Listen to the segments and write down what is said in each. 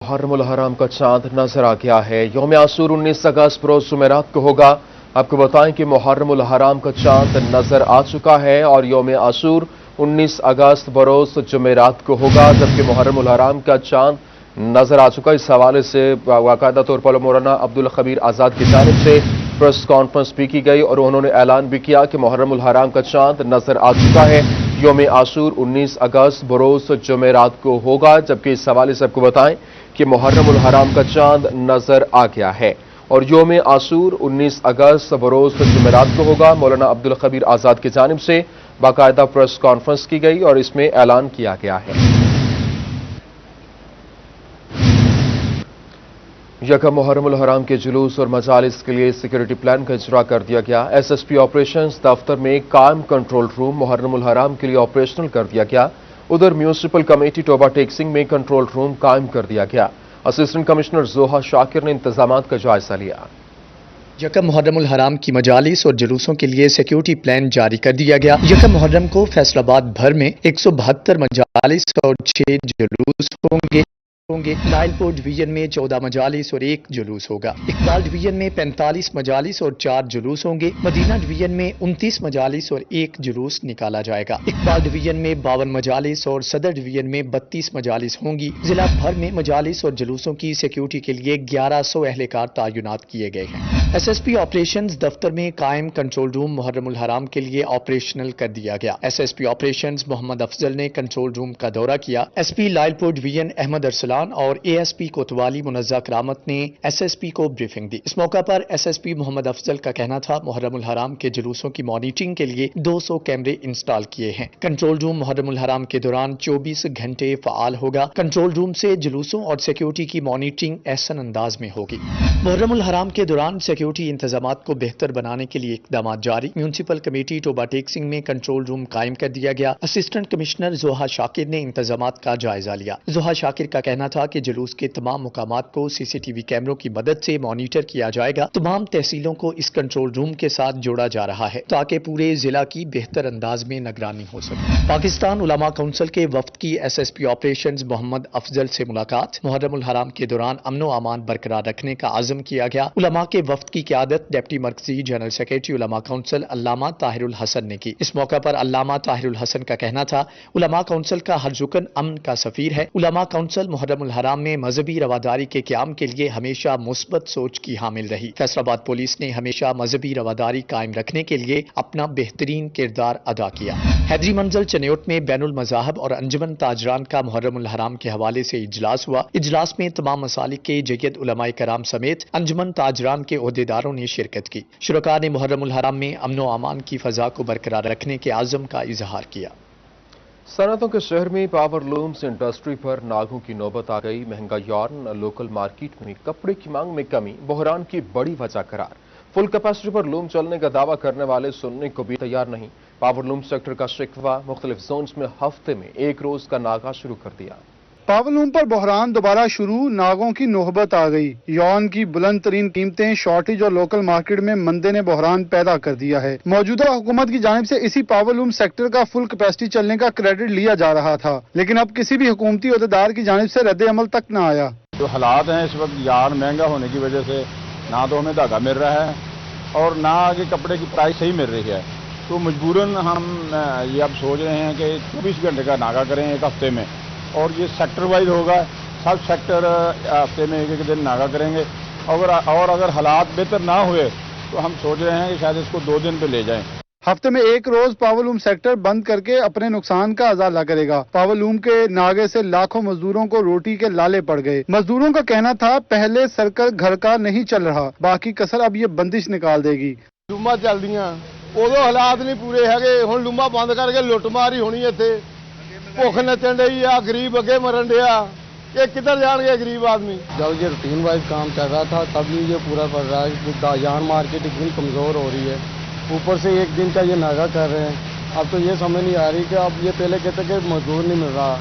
मुहर्रम उल हराम का चांद नजर आ गया है। यौम आसूर 19 अगस्त बरोज जुमेरात को होगा। आपको बताएं कि मुहर्रम उल हराम का चांद नजर आ चुका है और यौम आसूर 19 अगस्त बरोज जुमेरात को होगा, जबकि मुहर्रम उल हराम का चांद नजर आ चुका। इस हवाले से बाकायदा तौर पर मौलाना अब्दुल खबीर आजाद की जानिब से प्रेस कॉन्फ्रेंस भी की गई और उन्होंने ऐलान भी किया कि मुहर्रम उल हराम का चांद नजर आ चुका है। यौम आसूर 19 अगस्त बरोज जुमेरात को होगा, जबकि इस हवाले से आपको बताएं कि मुहर्रम उल हराम का चांद नजर आ गया है और यौम आसूर 19 अगस्त बरोज जुमेरात को होगा। मौलाना अब्दुल खबीर आजाद की जानिब से बाकायदा प्रेस कॉन्फ्रेंस की गई और इसमें ऐलान किया गया है। यकम मुहर्रम उल हराम के जुलूस और मजालिस के लिए सिक्योरिटी प्लान का इजरा कर दिया गया। एसएसपी ऑपरेशंस दफ्तर में कायम कंट्रोल रूम मुहर्रम उल हराम के लिए ऑपरेशनल कर दिया गया। उधर म्यूनिसिपल कमेटी टोबा टेक्सिंग में कंट्रोल रूम कायम कर दिया गया। असिस्टेंट कमिश्नर जोहा शाकिर ने इंतजामात का जायजा लिया। यकम मुहर्रम उल हराम की मजालिस और जुलूसों के लिए सिक्योरिटी प्लान जारी कर दिया गया। यकम मुहर्रम को फैसलाबाद भर में 172 मजालिस और 6 जुलूस होंगे। लायलपुर डिवीजन में 14 मजालिस और 1 जुलूस होगा। इकबाल डिवीजन में 45 मजालिस और 4 जुलूस होंगे। मदीना डिवीजन में 29 मजालिस और 1 जुलूस निकाला जाएगा। इकबाल डिवीजन में 52 मजालिस और सदर डिवीजन में 32 मजालिस होंगी। जिला भर में मजालिस और जुलूसों की सिक्योरिटी के लिए 1100 अहलकार तैनात किए गए हैं। एसएसपी ऑपरेशंस दफ्तर में कायम कंट्रोल रूम मुहर्रम उल हराम के लिए ऑपरेशनल कर दिया गया। एसएसपी ऑपरेशंस मोहम्मद अफजल ने कंट्रोल रूम का दौरा किया। एसपी लायलपुर डिवीजन अहमद अरसलान और एएसपी कोतवाली मुनज़्ज़ा करामत ने एसएसपी को ब्रीफिंग दी। इस मौका पर एसएसपी मोहम्मद अफजल का कहना था मुहर्रम उल हराम के जुलूसों की मॉनिटरिंग के लिए 200 कैमरे इंस्टॉल किए हैं। कंट्रोल रूम मुहर्रम उल हराम के दौरान 24 घंटे फ़आल होगा। कंट्रोल रूम से जुलूसों और सिक्योरिटी की मॉनिटरिंग एहसन अंदाज में होगी। मुहर्रम उल हराम के दौरान सिक्योरिटी इंतजामात को बेहतर बनाने के लिए इक़दाम जारी। म्यूनिसिपल कमेटी टोबा टेक्सिंग में कंट्रोल रूम कायम कर दिया गया। असिस्टेंट कमिश्नर जोहा शाकिर ने इंतजामात का जायजा लिया। जोहा शाकिर का कहना था कि जुलूस के तमाम मुकामात को सीसीटीवी कैमरों की मदद से मॉनिटर किया जाएगा। तमाम तहसीलों को इस कंट्रोल रूम के साथ जोड़ा जा रहा है ताकि पूरे जिला की बेहतर अंदाज में निगरानी हो सके। पाकिस्तान उलमा काउंसिल के वफ्द की एसएसपी ऑपरेशंस मोहम्मद अफजल से मुलाकात। मुहर्रम उल हराम के दौरान अमन व अमान बरकरार रखने का आज़म किया गया। उलमा के वफ्द की क़यादत डिप्टी मरकजी जनरल सेक्रेटरी उलमा काउंसिल अल्लामा ताहिरुल हसन ने की। इस मौका पर अल्लामा ताहिरुल हसन का कहना था उलमा काउंसिल का हर रुकन अमन का सफीर है। उलमा काउंसिल मुहर्रम उल हराम में मजहबी रवादारी के क़याम के लिए हमेशा मुस्बत सोच की हामिल रही। फैसलाबाद पुलिस ने हमेशा मजहबी रवादारी कायम रखने के लिए अपना बेहतरीन किरदार अदा किया। हैदरी मंजिल चन्योट में बैनुल मज़ाहब और अंजुमन ताजरान का मुहर्रम उल हराम के हवाले से इजलास हुआ। इजलास में तमाम मसालिक के जय्यद उलमाए कराम समेत अंजुमन ताजरान के ओहदेदारों ने शिरकत की। शुरका ने मुहर्रम उल हराम में अमन व अमान की फ़ज़ा को बरकरार रखने के आज़म का इजहार किया। सनतों के शहर में पावर लूम्स इंडस्ट्री पर नागों की नौबत आ गई। महंगा यार्न, लोकल मार्केट में कपड़े की मांग में कमी बहरान की बड़ी वजह करार। फुल कैपेसिटी पर लूम चलने का दावा करने वाले सुनने को भी तैयार नहीं। पावर लूम सेक्टर का शिकवा मुख्तलिफ जोन्स में हफ्ते में 1 रोज का नागा शुरू कर दिया। पावरलूम पर बहरान दोबारा शुरू, नागों की नौबत आ गई। यौन की बुलंद तरीन कीमतें, शॉर्टेज और लोकल मार्केट में मंदे ने बहरान पैदा कर दिया है। मौजूदा हुकूमत की जानिब से इसी पावरलूम सेक्टर का फुल कैपेसिटी चलने का क्रेडिट लिया जा रहा था, लेकिन अब किसी भी हुकूमती अहदेदार की जानिब से रद्द अमल तक न आया। जो हालात हैं इस वक्त यार्न महंगा होने की वजह से ना तो हमें धागा मिल रहा है और ना आगे कपड़े की प्राइस सही मिल रही है, तो मजबूरन हम ये अब सोच रहे हैं कि 24 घंटे का नागा करें एक हफ्ते में, और ये सेक्टर वाइज होगा। सब सेक्टर हफ्ते में 1-1 दिन नागा करेंगे। और अगर हालात बेहतर ना हुए तो हम सोच रहे हैं कि शायद इसको 2 दिन पे ले जाएं। हफ्ते में 1 रोज पावरलूम सेक्टर बंद करके अपने नुकसान का अजाला करेगा। पावरलूम के नागे से लाखों मजदूरों को रोटी के लाले पड़ गए। मजदूरों का कहना था पहले सर्कल घर का नहीं चल रहा, बाकी कसर अब ये बंदिश निकाल देगी। लूमा चल दियां उदों हालात नहीं पूरे है, हुण लूमा बंद करके लुटमारी होनी इत्थे, भुख नचन डई आ, गरीब अगे मरन डया, ये किधर जाएंगे गरीब आदमी। जब ये रूटीन वाइज काम चल रहा था तब ये पूरा पड़ रहा है। यार्न मार्केट इतनी कमज़ोर हो रही है, ऊपर से 1 दिन का ये नागा कर रहे हैं। अब तो ये समझ नहीं आ रही कि अब ये पहले कहते कि मजदूर नहीं मिल रहा,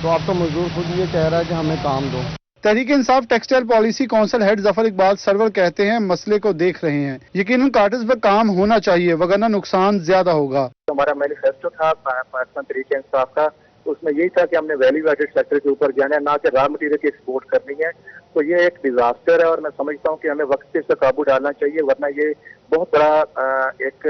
तो अब तो मजदूर खुद ये कह रहा है कि हमें काम दो। Tehreek Insaf textile policy council head Zafar Iqbal Sarwar कहते हैं मसले को देख रहे हैं। यकीनन कार्टर्स पर काम होना चाहिए वरना नुकसान ज्यादा होगा। हमारा मैनिफेस्टो था पाकिस्तान तहरीक इंसाफ का, तो उसमें यही था कि हमने वैल्यू एडेड सेक्टर के ऊपर जाना है, ना कि रॉ मटेरियल की एक्सपोर्ट करनी है। तो ये एक डिजास्टर है और मैं समझता हूँ कि हमें वक्त पे इसका काबू डालना चाहिए, वरना ये बहुत बड़ा एक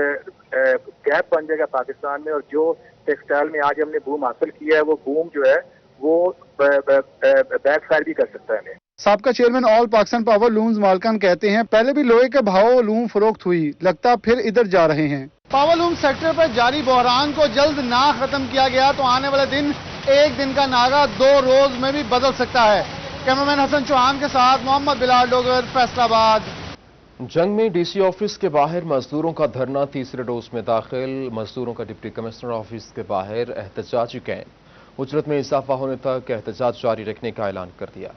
गैप बन जाएगा पाकिस्तान में। और जो टेक्सटाइल में आज हमने बूम हासिल किया है, वो बूम जो है वो बैक फायर भी कर सकता है हमें। साबका chairman all Pakistan power looms मालकान कहते हैं, पहले भी लोहे के भाव लूम फरोख्त हुई, लगता फिर इधर जा रहे हैं। पावर लूम सेक्टर पर जारी बहरान को जल्द ना खत्म किया गया तो आने वाले दिन एक दिन का नागा 2 रोज में भी बदल सकता है। कैमरामैन हसन चौहान के साथ मोहम्मद बिलाल डोगर, फैसलाबाद। जंग में डीसी ऑफिस के बाहर मजदूरों का धरना तीसरे रोज में दाखिल। मजदूरों का डिप्टी कमिश्नर ऑफिस के बाहर एहतजाजी कैंप। उजरत में इजाफा होने तक एहतजाज जारी रखने का ऐलान कर दिया।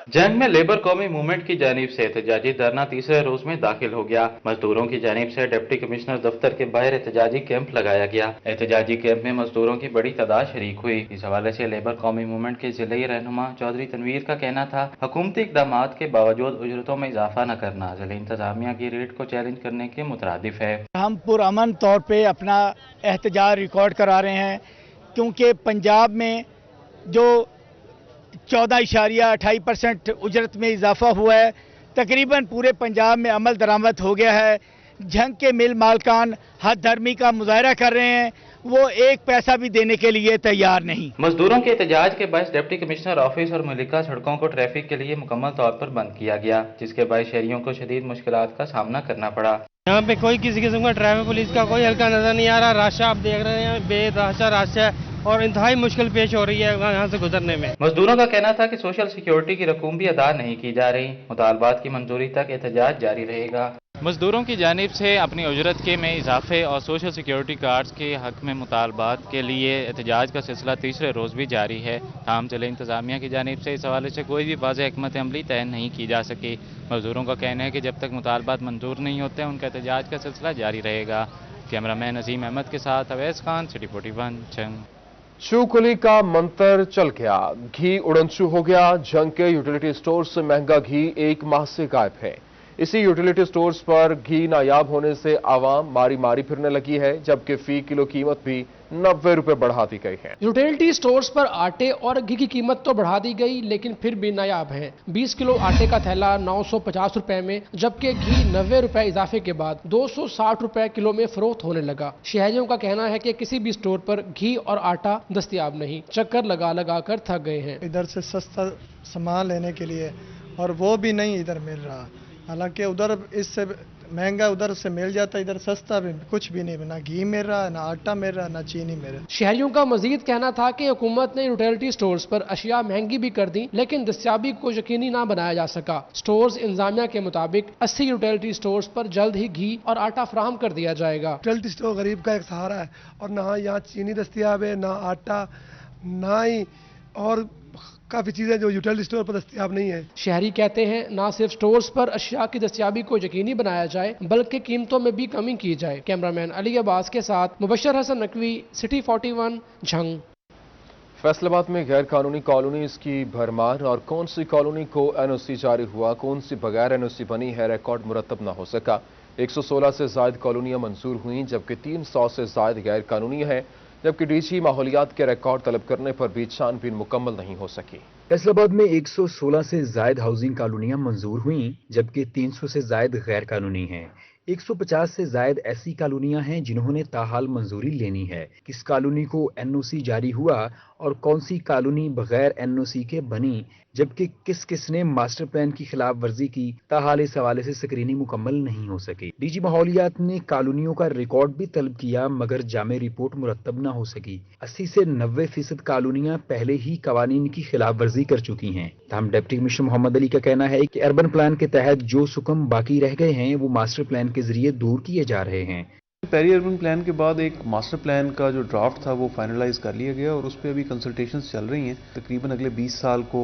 जंग में लेबर कौमी मूवमेंट की जानिब से एहतजाजी धरना तीसरे रोज में दाखिल हो गया। मजदूरों की जानिब से डिप्टी कमिश्नर दफ्तर के बाहर एहतजाजी कैंप लगाया गया। एहतजाजी कैंप में मजदूरों की बड़ी तादाद शरीक हुई। इस हवाले से लेबर कौमी मूवमेंट के जिले रहनुमा चौधरी तनवीर का कहना था, हुकूमती इकदाम के बावजूद उजरतों में इजाफा न करना जिले इंतजामिया की रेट को चैलेंज करने के मुतरादिफ है। हम पुरअमन तौर पर अपना एहतजाज रिकॉर्ड करा रहे हैं, क्योंकि पंजाब में जो 14.28% उजरत में इजाफा हुआ है, तकरीबन पूरे पंजाब में अमल दरामद हो गया है। जंग के मिल मालकान हद धर्मी का मुजाहरा कर रहे हैं, वो एक पैसा भी देने के लिए तैयार नहीं। मजदूरों के एहतजाज के बायस डिप्टी कमिश्नर ऑफिस और मलिका सड़कों को ट्रैफिक के लिए मुकम्मल तौर पर बंद किया गया, जिसके बायस शहरियों को शदीद मुश्किलात का सामना करना पड़ा। यहाँ पे कोई किसी किस्म का ट्रैफिक पुलिस का कोई हल्का नजर नहीं आ रहा। रास्ता आप देख रहे हैं, बेतहाशा रास्ता है और इंतहाई मुश्किल पेश हो रही है यहाँ से गुजरने में। मजदूरों का कहना था कि सोशल सिक्योरिटी की रकूम भी अदा नहीं की जा रही। मुतालबात की मंजूरी तक एहतजाज जारी रहेगा। मजदूरों की जानिब से अपनी उजरत के में इजाफे और सोशल सिक्योरिटी कार्ड्स के हक में मुतालबात के लिए एहतजाज का सिलसिला तीसरे रोज़ भी जारी है। ताहम जिले इंतजामिया की जानिब से इस हवाले से कोई भी वाज़ेह हिकमत अमली तय नहीं की जा सकी। मजदूरों का कहना है कि जब तक मुतालबात मंजूर नहीं होते उनका एहतजाज का सिलसिला जारी रहेगा। कैमरामैन अजीम अहमद के साथ अवैस खान, सिटी 41, जंग। चूकुली का मंतर चल गया, घी उड़नचू हो गया। जंग के यूटिलिटी स्टोर से महंगा घी 1 माह से गायब है। इसी यूटिलिटी स्टोर्स पर घी नायाब होने से आवाम मारी मारी फिरने लगी है, जबकि फी किलो कीमत भी 90 रुपए बढ़ा दी गई है। यूटिलिटी स्टोर्स पर आटे और घी की कीमत तो बढ़ा दी गई, लेकिन फिर भी नायाब है। 20 किलो आटे का थैला 950 रुपए में, जबकि घी 90 रुपए इजाफे के बाद 260 रुपए किलो में फरोख्त होने लगा। शहरियों का कहना है कि किसी भी स्टोर पर घी और आटा दस्तयाब नहीं, चक्कर लगा लगा कर थक गए हैं। इधर से सस्ता सामान लेने के लिए और वो भी नहीं इधर मिल रहा, हालांकि उधर इससे महंगा उधर से मिल जाता, इधर सस्ता भी कुछ भी नहीं, ना घी मिल रहा, ना आटा मिल रहा, ना चीनी मिल रहा। शहरियों का मजीद कहना था कि हुकूमत ने यूटिलिटी स्टोर्स पर अशिया महंगी भी कर दी, लेकिन दस्तयाबी को यकीनी ना बनाया जा सका। स्टोर्स इंतजामिया के मुताबिक 80 यूटिलिटी स्टोर्स पर जल्द ही घी और आटा फराहम कर दिया जाएगा। यूटिलिटी स्टोर गरीब का एक सहारा है और ना यहाँ चीनी दस्तयाब है, ना आटा, ना ही और काफी चीजें जो यूटिलिटी स्टोर पर दस्तयाब नहीं है। शहरी कहते हैं ना सिर्फ स्टोर्स पर अशिया की दस्तयाबी को यकीनी बनाया जाए, बल्कि कीमतों में भी कमी की जाए। कैमरामैन अली अब्बास के साथ मुबशर हसन नकवी, सिटी 41, झंग। फैसलाबाद में गैर कानूनी कॉलोनीज की भरमार और कौन सी कॉलोनी को एनओसी जारी हुआ, कौन सी बगैर एनओसी बनी है, रिकॉर्ड मुरतब न हो सका। 116 से जायद कॉलोनियां मंजूर हुई, जबकि 300 से जायद गैर कानूनी है, जबकि डीजी माहौलियात के रिकॉर्ड तलब करने पर भी छानबीन मुकम्मल नहीं हो सकी। फैसलाबाद में 116 से जायद हाउसिंग कॉलोनियां मंजूर हुई, जबकि 300 से जायद गैर कानूनी हैं। 150 से जायद ऐसी कॉलोनियां हैं जिन्होंने ताहाल मंजूरी लेनी है। किस कॉलोनी को एनओसी जारी हुआ और कौन सी कॉलोनी बगैर एनओसी के बनी, जबकि किस किस ने मास्टर प्लान की खिलाफ वर्जी की, ताहाल इस हवाले से स्क्रीनिंग मुकम्मल नहीं हो सकी। डीजी माहौलियात ने कॉलोनियों का रिकॉर्ड भी तलब किया, मगर जामे रिपोर्ट मुरतब न हो सकी। 80 से 90% कॉलोनियां पहले ही कवानीन की खिलाफ वर्जी कर चुकी हैं। तमाम डिप्टी कमिश्नर मोहम्मद अली का कहना है कि अर्बन प्लान के तहत जो सुकम बाकी रह गए हैं वो मास्टर प्लान के जरिए दूर किए जा रहे हैं। पेरी अर्बन प्लान के बाद एक मास्टर प्लान का जो ड्राफ्ट था वो फाइनलाइज कर लिया गया और उस पर अभी कंसल्टेशंस चल रही हैं। तकरीबन अगले 20 साल को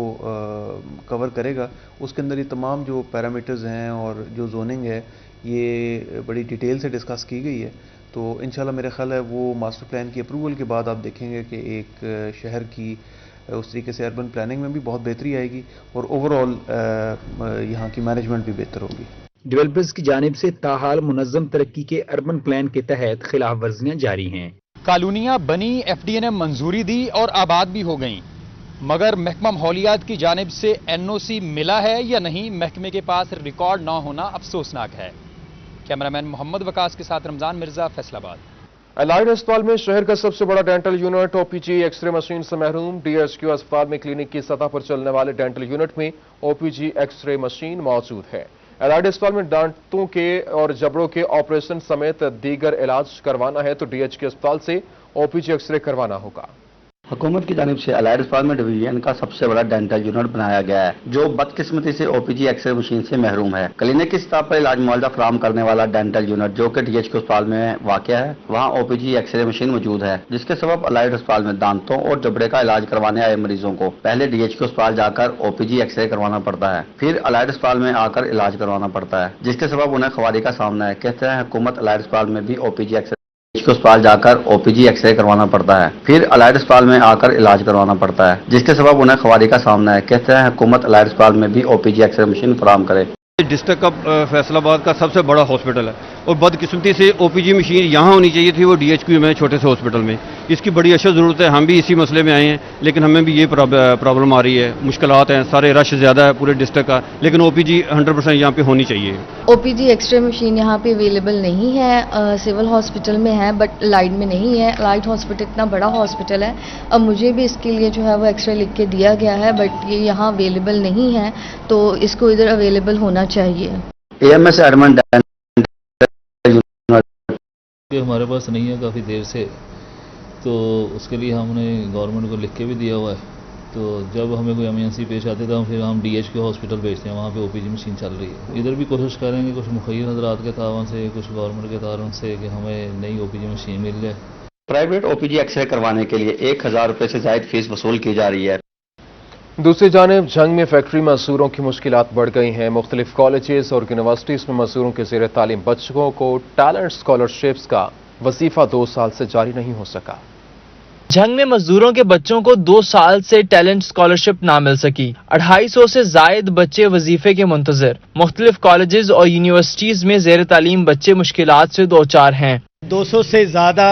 कवर करेगा। उसके अंदर ये तमाम जो पैरामीटर्स हैं और जो जोनिंग है ये बड़ी डिटेल से डिस्कस की गई है। तो इंशाल्लाह मेरा ख्याल है वो मास्टर प्लान की अप्रूवल के बाद आप देखेंगे कि एक शहर की उस तरीके से अर्बन प्लानिंग में भी बहुत बेहतरी आएगी और ओवरऑल यहाँ की मैनेजमेंट भी बेहतर होगी। ڈیولپرز کی جانب سے تاحال منظم ترقی کے اربن پلان کے تحت خلاف ورزیاں جاری ہیں۔ کالونیاں بنی، ایف ڈی اے نے منظوری دی اور آباد بھی ہو گئیں، مگر محکمہ ماحولیات کی جانب سے این او سی ملا ہے یا نہیں، محکمے کے پاس ریکارڈ نہ ہونا افسوسناک ہے۔ کیمرامین محمد وقاص کے ساتھ رمضان مرزا، فیصل آباد۔ الائڈ اسپتال میں شہر کا سب سے بڑا ڈینٹل یونٹ او پی جی ایکس رے مشین سے محروم۔ ڈی ایچ کیو اسپتال میں کلینک کی سطح پر چلنے والے ڈینٹل یونٹ میں او پی جی ایکس رے مشین موجود ہے۔ الائڈ اسپتال میں دانتوں کے اور جبڑوں کے آپریشن سمیت دیگر علاج کروانا ہے تو ڈی ایچ کیو اسپتال سے او پی جی ایکس رے کروانا ہوگا۔ حکومت کی جانب سے الائڈ اسپتال میں ڈویژن کا سب سے بڑا ڈینٹل یونٹ بنایا گیا ہے، جو بدقسمتی سے او پی جی ایکس رے مشین سے محروم ہے۔ کلینک کی سطح پر علاج معالجہ فراہم کرنے والا ڈینٹل یونٹ جو کہ ڈی ایچ کیو اسپتال میں واقع ہے، وہاں او پی جی ایکس رے مشین موجود ہے، جس کے سبب الائڈ اسپتال میں دانتوں اور جبڑے کا علاج کروانے آئے مریضوں کو پہلے ڈی ایچ کیو اسپتال جا کر او پی جی ایکس رے کروانا پڑتا ہے، پھر الائڈ اسپتال میں آ کر علاج کروانا پڑتا ہے، جس کے سبب انہیں خواری کا سامنا ہے۔ کہتے ہیں حکومت الائڈ اسپتال میں بھی او پی جی ایکس کو اسپتال جا کر او پی جی ایکس رے کروانا پڑتا ہے، پھر الائڈ اسپتال میں آ کر علاج کروانا پڑتا ہے، جس کے سبب انہیں خواری کا سامنا ہے۔ کہتے ہیں حکومت الائڈ اسپتال میں بھی او پی جی ایکس رے مشین فراہم کرے۔ ڈسٹرکٹ کا فیصل آباد کا سب سے بڑا ہاسپٹل ہے اور بدقسمتی سے او پی جی مشین یہاں ہونی چاہیے تھی، وہ ڈی ایچ کیو میں چھوٹے سے ہاسپٹل میں۔ اس کی بڑی اشد ضرورت ہے، ہم بھی اسی مسئلے میں آئے ہیں، لیکن ہمیں بھی یہ پرابلم آ رہی ہے، مشکلات ہیں، سارے رش زیادہ ہے پورے ڈسٹرکٹ کا، لیکن او پی جی 100% یہاں پہ ہونی چاہیے۔ او پی جی ایکس رے مشین یہاں پہ اویلیبل نہیں ہے، سول ہاسپٹل میں ہے بٹ لائٹ میں نہیں ہے۔ لائٹ ہاسپٹل اتنا بڑا ہاسپٹل ہے، اب مجھے بھی اس کے لیے جو ہے وہ ایکس رے لکھ کے دیا گیا ہے بٹ یہ یہاں اویلیبل نہیں ہے، تو اس کو ادھر اویلیبل ہونا چاہیے۔ اے ایم ایس اربن ہمارے پاس نہیں ہے کافی دیر سے، تو اس کے لیے ہم نے گورنمنٹ کو لکھ کے بھی دیا ہوا ہے، تو جب ہمیں کوئی ایمرجنسی پیش آتی ہے تو پھر ہم ڈی ایچ کیو ہاسپٹل بھیجتے ہیں، وہاں پہ او پی جی مشین چل رہی ہے۔ ادھر بھی کوشش کریں گے کچھ مخیر حضرات کے تعاون سے، کچھ گورنمنٹ کے تعاون سے کہ ہمیں نئی او پی جی مشین مل جائے۔ پرائیویٹ او پی جی ایکس رے کروانے کے لیے 1000 روپے سے زائد فیس وصول کی جا رہی ہے۔ دوسری جانب جھنگ میں فیکٹری مزدوروں کی مشکلات بڑھ گئی ہیں۔ مختلف کالجز اور یونیورسٹیز میں مزدوروں کے زیر تعلیم بچوں کو ٹیلنٹ اسکالرشپس کا وظیفہ 2 سال سے جاری نہیں ہو سکا۔ جھنگ میں مزدوروں کے بچوں کو 2 سال سے ٹیلنٹ اسکالرشپ نہ مل سکی۔ 250 سے زائد بچے وظیفے کے منتظر۔ مختلف کالجز اور یونیورسٹیز میں زیر تعلیم بچے مشکلات سے دوچار ہیں۔ 200 سے زیادہ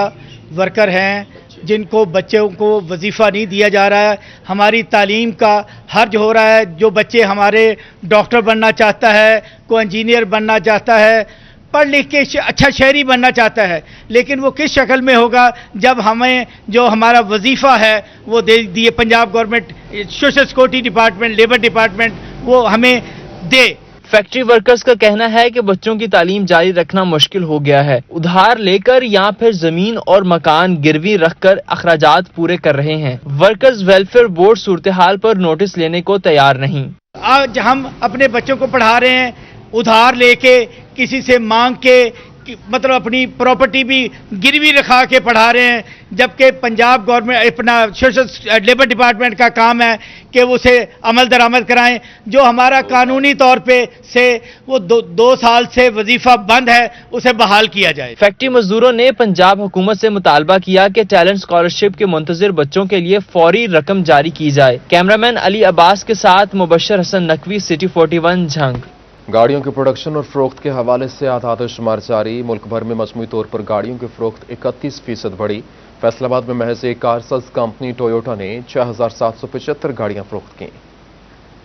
ورکر ہیں جن کو بچوں کو وظیفہ نہیں دیا جا رہا ہے۔ ہماری تعلیم کا حرج ہو رہا ہے۔ جو بچے ہمارے ڈاکٹر بننا چاہتا ہے، کوئی انجینئر بننا چاہتا ہے، پڑھ لکھ کے اچھا شہری بننا چاہتا ہے، لیکن وہ کس شکل میں ہوگا جب ہمیں جو ہمارا وظیفہ ہے وہ دے دیے Punjab government, social security department, labour department وہ ہمیں دے۔ فیکٹری ورکرز کا کہنا ہے کہ بچوں کی تعلیم جاری رکھنا مشکل ہو گیا ہے۔ ادھار لے کر یا پھر زمین اور مکان گروی رکھ کر اخراجات پورے کر رہے ہیں۔ ورکرز ویلفیئر بورڈ صورتحال پر نوٹس لینے کو تیار نہیں۔ آج ہم اپنے بچوں کو پڑھا رہے ہیں ادھار لے کے، کسی سے مانگ کے، مطلب اپنی پراپرٹی بھی گروی رکھا کے پڑھا رہے ہیں، جبکہ پنجاب گورنمنٹ اپنا سوشل لیبر ڈپارٹمنٹ کا کام ہے کہ وہ اسے عمل درآمد کرائیں۔ جو ہمارا قانونی طور پہ سے وہ 2 سال سے وظیفہ بند ہے اسے بحال کیا جائے۔ فیکٹری مزدوروں نے پنجاب حکومت سے مطالبہ کیا کہ ٹیلنٹ اسکالرشپ کے منتظر بچوں کے لیے فوری رقم جاری کی جائے۔ کیمرامین علی عباس کے ساتھ مبشر حسن نقوی، سٹی 41 جھنگ۔ گاڑیوں کی پروڈکشن اور فروخت کے حوالے سے اعداد و شمار جاری۔ ملک بھر میں مجموعی طور پر گاڑیوں کی فروخت 31% بڑھی۔ فیصل آباد میں محض ایک کارساز کمپنی ٹویوٹا نے 6775 گاڑیاں فروخت کیں۔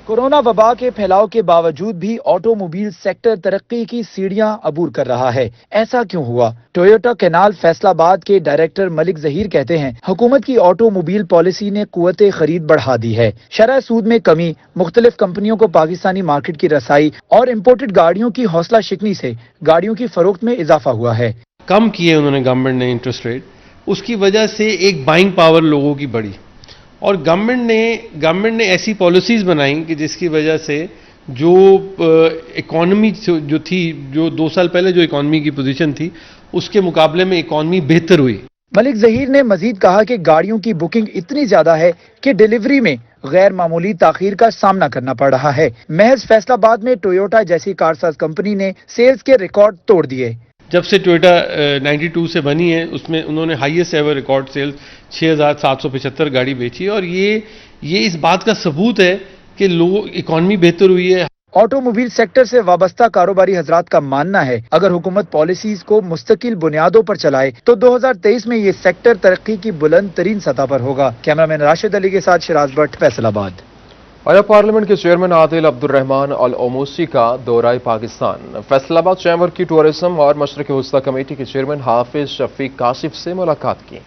کورونا وبا کے پھیلاؤ کے باوجود بھی آٹو موبائل سیکٹر ترقی کی سیڑھیاں عبور کر رہا ہے۔ ایسا کیوں ہوا؟ ٹویوٹا کینال فیصل آباد کے ڈائریکٹر ملک ظہیر کہتے ہیں، حکومت کی آٹو موبائل پالیسی نے قوت خرید بڑھا دی ہے۔ شرح سود میں کمی، مختلف کمپنیوں کو پاکستانی مارکیٹ کی رسائی اور امپورٹڈ گاڑیوں کی حوصلہ شکنی سے گاڑیوں کی فروخت میں اضافہ ہوا ہے۔ کم کیے انہوں نے گورنمنٹ نے انٹرسٹ ریٹ، اس کی وجہ سے ایک بائنگ پاور لوگوں کی بڑھی، اور گورنمنٹ نے ایسی پالیسیز بنائیں کہ جس کی وجہ سے جو اکانومی جو تھی، جو 2 سال پہلے جو اکانومی کی پوزیشن تھی اس کے مقابلے میں اکانومی بہتر ہوئی۔ ملک ظہیر نے مزید کہا کہ گاڑیوں کی بکنگ اتنی زیادہ ہے کہ ڈیلیوری میں غیر معمولی تاخیر کا سامنا کرنا پڑ رہا ہے۔ محض فیصل آباد میں ٹویوٹا جیسی کارساز کمپنی نے سیلز کے ریکارڈ توڑ دیے۔ جب سے ٹویوٹا 92 سے بنی ہے اس میں انہوں نے ہائیسٹ ایور ریکارڈ سیلز 6775 گاڑی بیچی، اور یہ اس بات کا ثبوت ہے کہ اکانومی بہتر ہوئی ہے۔ ऑटोमोबाइल सेक्टर से वाबस्ता कारोबारी हजरात का मानना है अगर हुकूमत पॉलिसीज को मुस्तकिल बुनियादों पर चलाए तो 2023 में ये सेक्टर तरक्की की बुलंद तरीन सतह पर होगा। कैमरामैन राशिद अली के साथ शिराज भट्ट, फैसलाबाद। आया पार्लियामेंट के चेयरमैन आदिल अब्दुर्रहमान अल ओमूसी का दौरा पाकिस्तान। फैसलाबाद चैम्बर की टूरिज्म और मशरक़ वस्ता कमेटी के चेयरमैन हाफिज शफीक काशिफ से मुलाकात की।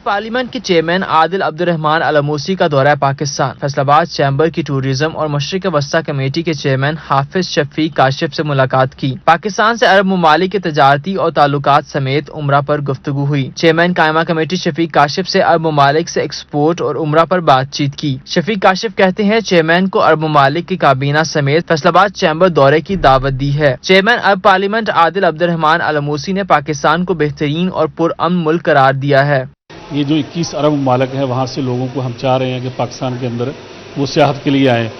पार्लियामेंट के चेयरमैन आदिल अब्दुर्रहमान अल ओमूसी का दौरा पाकिस्तान। फैसलाबाद चैम्बर की टूरिज्म और मशरक़ वस्ता कमेटी के चेयरमैन हाफिज शफीक काशिफ से मुलाकात की। पाकिस्तान से अरब ममालिक के तजारती और ताल्लुकात समेत उम्रा पर गुफ्तगू हुई। चेयरमैन कायमा कमेटी शफीक काशिफ से अरब ममालिक से एक्सपोर्ट और उम्रा पर बातचीत की। शफीक काशिफ कहते हैं चेयरमैन को अरब ममालिक की काबीना समेत फैसलाबाद चैम्बर दौरे की दावत दी है। चेयरमैन अरब पार्लियामेंट आदिल अब्दुर्रहमान अल ओमूसी ने पाकिस्तान को बेहतरीन और पुरअमन मुल्क करार दिया है। ये जो 21 अरब ममालिक हैं वहाँ से लोगों को हम चाह रहे हैं कि पाकिस्तान के अंदर वो सियाहत के लिए आएँ।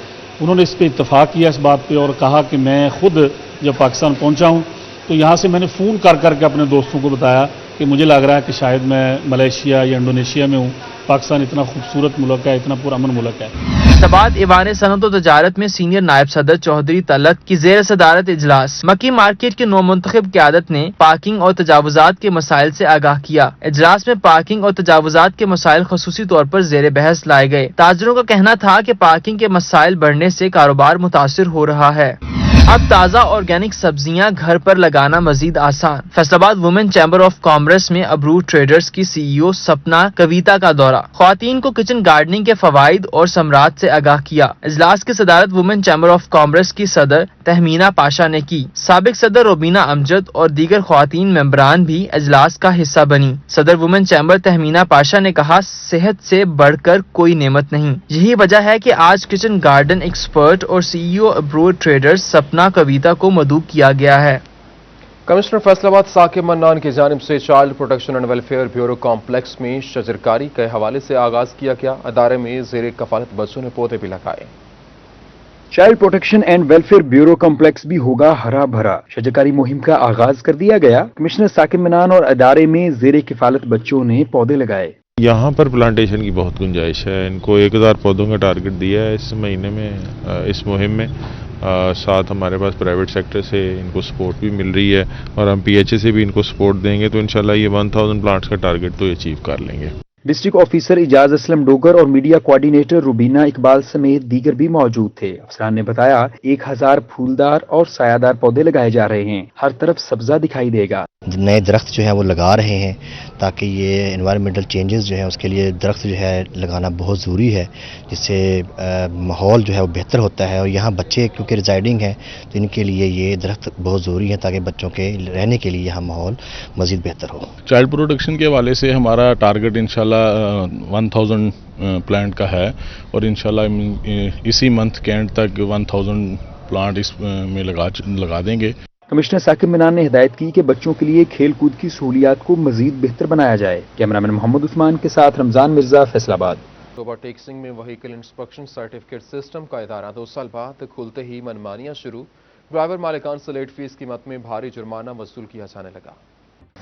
उन्होंने इस पर इत्तफाक किया इस बात पे और कहा कि मैं खुद जब पाकिस्तान पहुँचा हूँ तो यहाँ से मैंने फ़ोन कर करके अपने दोस्तों को बताया कि मुझे लग रहा है कि शायद मैं मलेशिया या इंडोनेशिया में हूँ। पाकिस्तान इतना खूबसूरत मुल्क है, इतना पुरअमन मुल्क है। फैसलाबाद ईवान सनअत व तजारत में सीनियर नायब सदर चौधरी तलत की ज़ेर सदारत इजलास। मक्की मार्केट के नौमुंतखब क़यादत ने पार्किंग और तजावुजात के मसाइल से आगाह किया। इजलास में पार्किंग और तजावुजात के मसाइल खसूसी तौर पर ज़ेर बहस लाए गए। ताजरों का कहना था कि पार्किंग के मसाइल बढ़ने से कारोबार मुतासिर हो रहा है। अब ताज़ा ऑर्गेनिक सब्जियां घर पर लगाना मजीद आसान। Faisalabad women chamber of commerce में अब्रूड ट्रेडर्स की CEO सपना कविता का दौरा। ख्वातीन को किचन गार्डनिंग के फवाइद और समरात से आगाह किया। इजलास की सदारत वुमेन चैम्बर ऑफ कॉमर्स की सदर तहमीना पाशा ने की। साबिक सदर रोबीना अमजद और दीगर ख्वातीन मेंबरान भी इजलास का हिस्सा बनी। सदर वुमेन चैम्बर तहमीना पाशा ने कहा, सेहत से बढ़कर कोई नेमत नहीं। यही वजह है कि आज किचन गार्डन एक्सपर्ट और CEO अब्रूड ट्रेडर्स सपना कविता को मदऊ किया गया है। कमिश्नर फैसलाबाद साकिब मन्नान की जानिब से child protection and welfare bureau complex में शजरकारी के हवाले से आगाज किया गया। अदारे में ज़ेर कफालत बच्चों ने पौधे भी लगाए। Child protection and welfare bureau complex भी होगा हरा भरा। शजरकारी मुहिम का आगाज कर दिया गया। कमिश्नर साकिब मन्नान और अदारे में ज़ेर किफालत बच्चों ने पौधे लगाए। यहाँ पर प्लांटेशन की बहुत गुंजाइश है। इनको 1000 पौधों का टारगेट दिया है इस महीने में, इस मुहिम में। साथ हमारे पास प्राइवेट सेक्टर से इनको सपोर्ट भी मिल रही है और हम PHA से भी इनको सपोर्ट देंगे तो इंशाल्लाह ये 1000 प्लांट्स का टारगेट तो अचीव कर लेंगे। डिस्ट्रिक्ट ऑफिसर इजाज असलम डोगर और मीडिया कोऑर्डिनेटर रुबीना इकबाल समेत दीगर भी मौजूद थे। अफसरान ने बताया 1000 फूलदार और सायादार पौधे लगाए जा रहे हैं। हर तरफ सब्जा दिखाई देगा। नए दरख्त जो है वो लगा रहे हैं ताकि ये एनवायरमेंटल चेंजेस जो है उसके लिए दरख्त जो है लगाना बहुत ज़रूरी है, जिससे माहौल जो है वो बेहतर होता है। और यहाँ बच्चे क्योंकि रिजाइडिंग हैं तो इनके लिए ये दरख्त बहुत ज़रूरी है ताकि बच्चों के रहने के लिए यहाँ माहौल मज़ीद बेहतर हो। चाइल्ड प्रोटेक्शन के हवाले से हमारा टारगेट इंशाल्लाह 1000 प्लांट का है और इंशाल्लाह इसी मंथ के एंड तक 1000 प्लांट इस में लगा देंगे। कमिश्नर साकिब मन्नान ने हिदायत की कि बच्चों के लिए खेल कूद की सहूलियात को मजीद बेहतर बनाया जाए। कैमरामैन मोहम्मद उस्मान के साथ रमजान मिर्जा, फैसलाबाद। ओवरटेक्सिंग में व्हीकल इंस्पेक्शन सर्टिफिकेट सिस्टम का इदारा 2 साल बाद खुलते ही मनमानियां शुरू। ड्राइवर मालिकान से लेट फीस कीमत में भारी जुर्माना वसूल किया जाने लगा।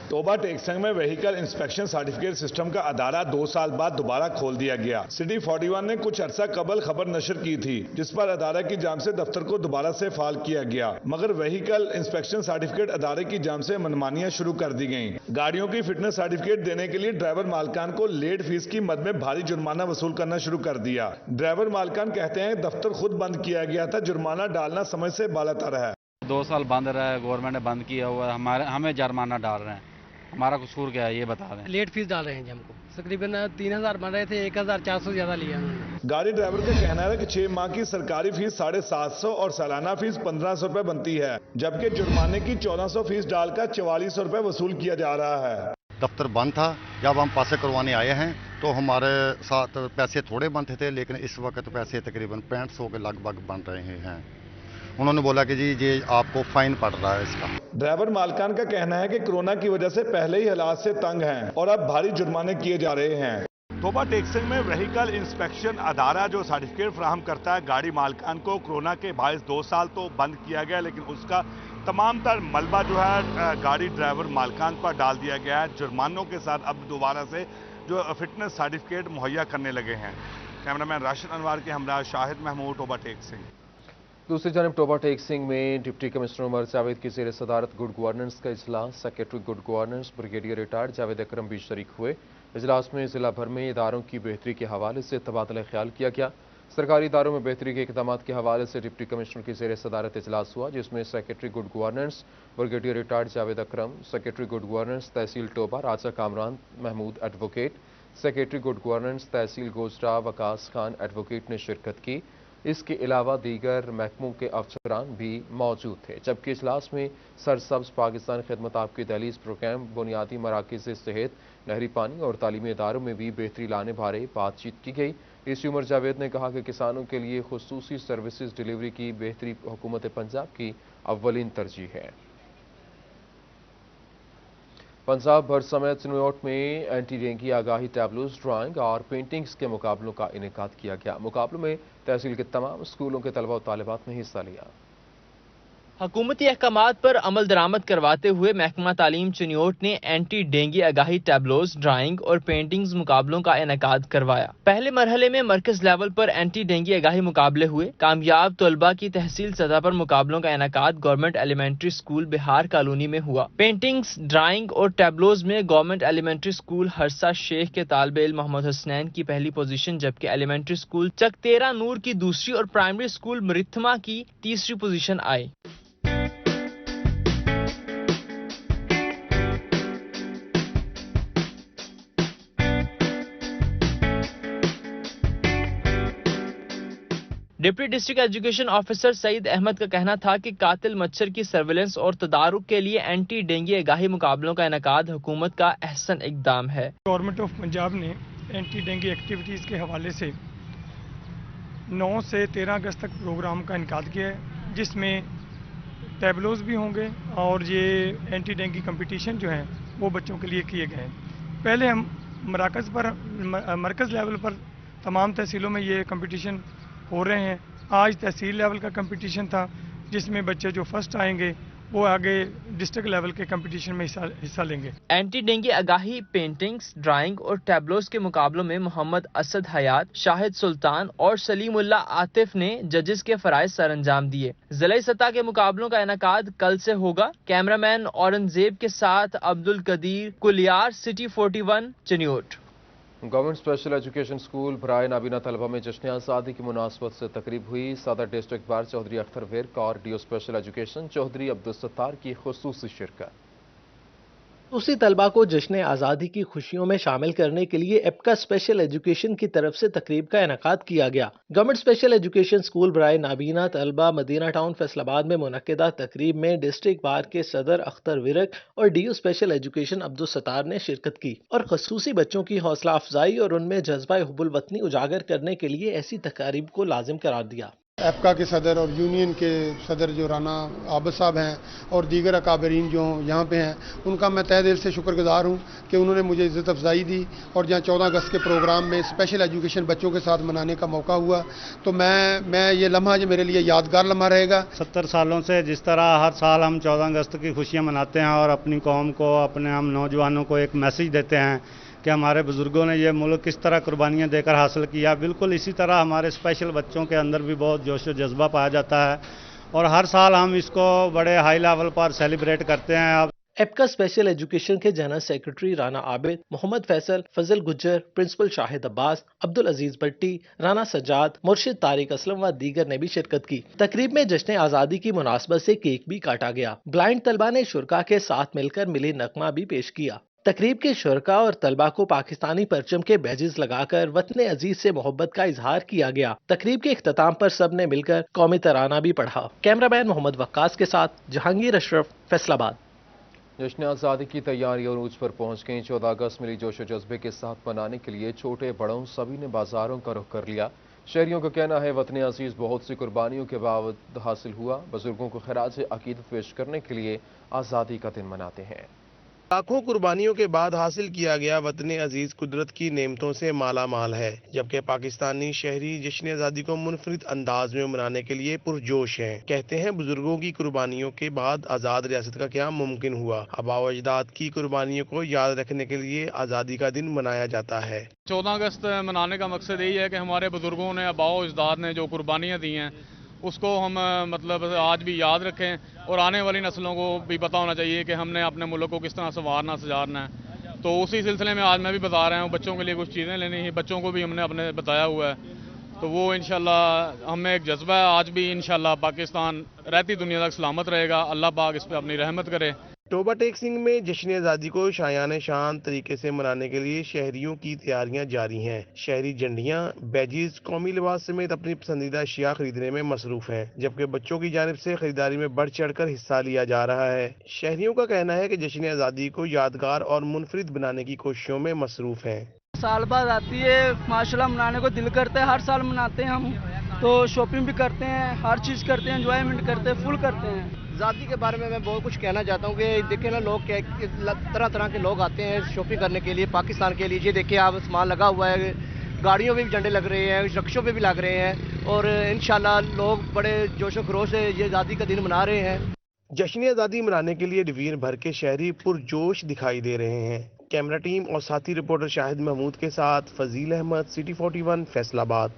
तोबा टेक्सिंग में व्हीकल इंस्पेक्शन सर्टिफिकेट सिस्टम का अदारा 2 साल बाद दोबारा खोल दिया गया। सिटी 41 ने कुछ अरसा कबल खबर नशर की थी जिस पर अदारा की जाम से दफ्तर को दोबारा से फाल किया गया, मगर व्हीकल इंस्पेक्शन सर्टिफिकेट अदारे की जाम से मनमानियां शुरू कर दी गयी। गाड़ियों की फिटनेस सर्टिफिकेट देने के लिए ड्राइवर मालिकान को लेट फीस की मद में भारी जुर्माना वसूल करना शुरू कर दिया। ड्राइवर मालिकान कहते हैं दफ्तर खुद बंद किया गया था, जुर्माना डालना समझ से बालातर है। 2 साल बंद रहा है, गवर्नमेंट ने बंद किया हुआ है, हमें जुर्माना डाल रहे हैं। हमारा कसूर क्या है ये बता दें। लेट फीस डाल रहे हैं जी हमको, तकरीबन 3000 बन रहे थे, 1400 ज्यादा लिया उन्होंने। गाड़ी ड्राइवर का कहना है कि 6 माह की सरकारी फीस 750 और सालाना फीस 1500 रुपए बनती है, जबकि जुर्माने की 1400 फीस डालकर 4400 रुपए वसूल किया जा रहा है। दफ्तर बंद था, जब हम पासे करवाने आए हैं तो हमारे साथ पैसे थोड़े बनते थे, लेकिन इस वक्त पैसे तकरीबन 6500 के लगभग बन रहे हैं। उन्होंने बोला कि जी ये आपको फाइन पड़ रहा है इसका। ड्राइवर मालिकान का कहना है कि कोरोना की वजह से पहले ही हालात से तंग हैं और अब भारी जुर्माने किए जा रहे हैं। तोबा टेक्सिंग में व्हीकल इंस्पेक्शन अदारा जो सर्टिफिकेट फराहम करता है गाड़ी मालिकान को, कोरोना के बायस 2 साल तो बंद किया गया, लेकिन उसका तमाम तर मलबा जो है गाड़ी ड्राइवर मालिकान पर डाल दिया गया है। जुर्मानों के साथ अब दोबारा से जो फिटनेस सर्टिफिकेट मुहैया करने लगे हैं। कैमरामैन राशिद अनवर के हमरा शाहिद महमूद, तोबा टेक्सिंग। दूसरी जानब टोबा टेक सिंह में डिप्टी कमिश्नर उमर जावेद की ज़ेर सदारत गुड गवर्नेंस का इजलास। Secretary good governance brigadier retired Javed Akram भी शरीक हुए। इजलास में जिला भर में इदारों की बेहतरी के हवाले से तबादला ख्याल किया गया। सरकारी इदारों में बेहतरी के इकदाम के हवाले से डिप्टी कमिश्नर की ज़ेर सदारत इजलास हुआ, जिसमें secretary good governance brigadier retired Javed Akram, secretary good governance tehsil Toba Raja Kamran Mahmood advocate, secretary good governance tehsil Gojra Waqas Khan advocate ने शिरकत की। इसके अलावा दीगर महकमों के अफसरान भी मौजूद थे। जबकि इजलास में सरसब्ज पाकिस्तान खिदमत आपकी दहलीज प्रोग्राम, बुनियादी मराकज़ सेहत, नहरी पानी और तालीमी इदारों में भी बेहतरी लाने बारे बातचीत की गई। डीसी उमर जावेद ने कहा कि किसानों के लिए खुसूसी सर्विसेज डिलीवरी की बेहतरी हुकूमत पंजाब की अव्वलीन तरजीह है। पंजाब भर समेत चिन्योट में एंटी डेंगू आगाही टैबलोज, ड्राइंग और पेंटिंग्स के मुकाबलों का इनेकाद किया गया। मुकाबलों में तहसील के तमाम स्कूलों के तलबा और तालिबात ने हिस्सा लिया। हुकूमती अहकामात पर अमल दरामद करवाते हुए महकमा तालीम चिन्योट ने एंटी डेंगू आगाही टैबलोज, ड्राइंग और पेंटिंग्स मुकाबलों का इनेकाद करवाया। पहले मरहले में मरकज लेवल पर एंटी डेंगू आगाही मुकाबले हुए। कामयाब तलबा की तहसील सतह पर मुकाबलों का इनेकाद government elementary school Bihar colony में हुआ। पेंटिंग्स, ड्राइंग और टैबलोज में government elementary school Harsa Sheikh के तालिब इल्म मोहम्मद हसनैन की पहली पोजीशन, जबकि एलिमेंट्री स्कूल चकतेरा नूर की दूसरी और प्राइमरी स्कूल मरिथमा की तीसरी पोजीशन आई। Deputy district education officer Saeed Ahmed का कहना था कि कातिल मच्छर की सर्विलेंस और तदारुक के लिए एंटी डेंगू आगाही मुकाबलों का इनेकाद हुकूमत का अहसन इकदाम है। गवर्नमेंट ऑफ पंजाब ने एंटी डेंगू एक्टिविटीज़ के हवाले से 9 से 13 अगस्त तक प्रोग्राम का इनेकाद किया है, जिसमें टैबलोज भी होंगे और ये एंटी डेंगू कंपटीशन जो हैं वो बच्चों के लिए किए गए हैं। पहले हम मरकज़ लेवल पर तमाम तहसीलों में ये कंपटीशन हो रहे हैं। आज तहसील लेवल का कंपटीशन था, जिसमें बच्चे जो फर्स्ट आएंगे वो आगे डिस्ट्रिक्ट लेवल के कंपटीशन में हिस्सा लेंगे। एंटी डेंगू आगाही, पेंटिंग्स, ड्राइंग और टैबलोज के मुकाबलों में मोहम्मद असद हयात, शाहिद सुल्तान और सलीमुल्लाह आतिफ ने जजेस के फराइज सर अंजाम दिए। जिला सतह के मुकाबलों का इनेकाद कल से होगा। कैमरामैन औरंगजेब के साथ Abdul Qadeer, Kuliyar, city 41, Chiniot. Government special education school बराए नाबीना तलबा में जश्न आज़ादी की मुनासबत से तकरीब हुई। सदर डिस्ट्रिक्ट बार चौधरी अख्तर विर्क और DO special education Chaudhry Abdul Sattar की खुसूसी शिरकत। उसी तलबा को जश्न आज़ादी की खुशियों में शामिल करने के लिए एपका स्पेशल एजुकेशन की तरफ से तकरीब का इनेकाद किया गया। गवर्नमेंट स्पेशल एजुकेशन स्कूल बराए नाबीना तलबा मदीना टाउन फैसलाबाद में मुनक्किदा तकरीब में डिस्ट्रिक्ट बार के सदर अख्तर विरक और DO special education Abdul Sattar ने शिरकत की और खसूसी बच्चों की हौसला अफजाई और उनमें जज्बा हुब्बुल वतनी उजागर करने के लिए ऐसी तकारीब को लाजिम करार दिया। एपका के सदर और यूनियन के सदर जो राना आबद साहब हैं और दीगर अकाबरीन जो यहाँ पे हैं, उनका मैं तहे दिल से शुक्रगुजार हूँ कि उन्होंने मुझे इज़्ज़त अफजाई दी और जहाँ 14 अगस्त के प्रोग्राम में स्पेशल एजुकेशन बच्चों के साथ मनाने का मौका हुआ, तो मैं ये लम्हा जो मेरे लिए यादगार लम्हा रहेगा। 70 सालों से जिस तरह हर साल हम 14 अगस्त की खुशियाँ मनाते हैं और अपनी कौम को, अपने हम नौजवानों को एक मैसेज देते हैं कि हमारे बुजुर्गों ने ये मुल्क किस तरह कुर्बानियाँ देकर हासिल किया, बिल्कुल इसी तरह हमारे स्पेशल बच्चों के अंदर भी बहुत जोश व जज्बा पाया जाता है और हर साल हम इसको बड़े हाई लेवल पर सेलिब्रेट करते हैं। अब एपका स्पेशल एजुकेशन के जनरल सेक्रेटरी राना आबिद, मोहम्मद फैसल, फजल गुज्जर, प्रिंसिपल शाहिद अब्बास, अब्दुल अजीज भट्टी, राना सज्जाद, मुर्शिद तारिक असलम व दीगर ने भी शिरकत की। तकरीब में जश्न आज़ादी की मुनासबत से केक भी काटा गया। ब्लाइंड तलबा ने शुरका के साथ मिलकर मिली नगमा भी पेश किया। तकरीब के शुरका और तलबा को पाकिस्तानी परचम के बैजेस लगाकर वतन अजीज से मोहब्बत का इजहार किया गया। तकरीब के इख्तिताम पर सब ने मिलकर कौमी तराना भी पढ़ा। कैमरामैन मोहम्मद वक्कास के साथ जहांगीर अशरफ, फैसलाबाद। जश्न आज़ादी की तैयारी और ऊंच पर पहुंच गई। 14 अगस्त मिली जोश जज्बे के साथ मनाने के लिए छोटे बड़ों सभी ने बाजारों का रुख कर लिया। शहरियों का कहना है वतन अजीज बहुत सी कुर्बानियों के बावजूद हासिल हुआ। बुजुर्गों को खराज अकीदत पेश करने के लिए आज़ादी का दिन मनाते हैं। लाखों कुर्बानियों के बाद हासिल किया गया वतन अजीज कुदरत की नेमतों से माला माल है, जबकि पाकिस्तानी शहरी जश्न आज़ादी को मुनफरिद अंदाज में मनाने के लिए पुरजोश हैं। कहते हैं बुजुर्गों की कुर्बानियों के बाद आज़ाद रियासत का क्या मुमकिन हुआ। आबा व अजदाद की कुर्बानियों को याद रखने के लिए आज़ादी का दिन मनाया जाता है। 14 अगस्त मनाने का मकसद यही है कि हमारे बुजुर्गों ने, आबा व अजदाद ने जो कुर्बानियाँ दी हैं اس کو ہم مطلب آج بھی یاد رکھیں اور آنے والی نسلوں کو بھی پتہ ہونا چاہیے کہ ہم نے اپنے ملک کو کس طرح سنوارنا سجارنا ہے. تو اسی سلسلے میں آج میں بھی بتا رہا ہوں بچوں کے لیے کچھ چیزیں لینی ہیں. بچوں کو بھی ہم نے اپنے بتایا ہوا ہے. تو وہ انشاءاللہ ہمیں ایک جذبہ ہے. آج بھی انشاءاللہ پاکستان رہتی دنیا تک سلامت رہے گا. اللہ پاک اس پہ اپنی رحمت کرے. ٹوبہ ٹیک سنگھ میں جشن آزادی کو شایان شان طریقے سے منانے کے لیے شہریوں کی تیاریاں جاری ہیں. شہری جھنڈیاں، بیجز، قومی لباس سمیت اپنی پسندیدہ اشیاء خریدنے میں مصروف ہیں، جبکہ بچوں کی جانب سے خریداری میں بڑھ چڑھ کر حصہ لیا جا رہا ہے. شہریوں کا کہنا ہے کہ جشن آزادی کو یادگار اور منفرد بنانے کی کوششوں میں مصروف ہیں. سال بعد آتی ہے، ماشاءاللہ منانے کو دل کرتا ہے. ہر سال مناتے ہیں ہم، تو شاپنگ بھی کرتے ہیں، ہر چیز کرتے ہیں، انجوائمنٹ کرتے ہیں، فل کرتے ہیں. آزادی کے بارے میں بہت کچھ کہنا چاہتا ہوں کہ دیکھیں نا، لوگ طرح طرح کے لوگ آتے ہیں شاپنگ کرنے کے لیے پاکستان کے لیے. یہ دیکھیں آپ، سامان لگا ہوا ہے، گاڑیوں پہ بھی جھنڈے لگ رہے ہیں، رکشوں پہ بھی لگ رہے ہیں، اور انشاءاللہ لوگ بڑے جوش و خروش سے یہ آزادی کا دن منا رہے ہیں. جشن آزادی منانے کے لیے ڈویژن بھر کے شہری پرجوش دکھائی دے رہے ہیں. کیمرہ ٹیم اور ساتھی رپورٹر شاہد محمود کے ساتھ فضیل احمد، سٹی 41 فیصل آباد.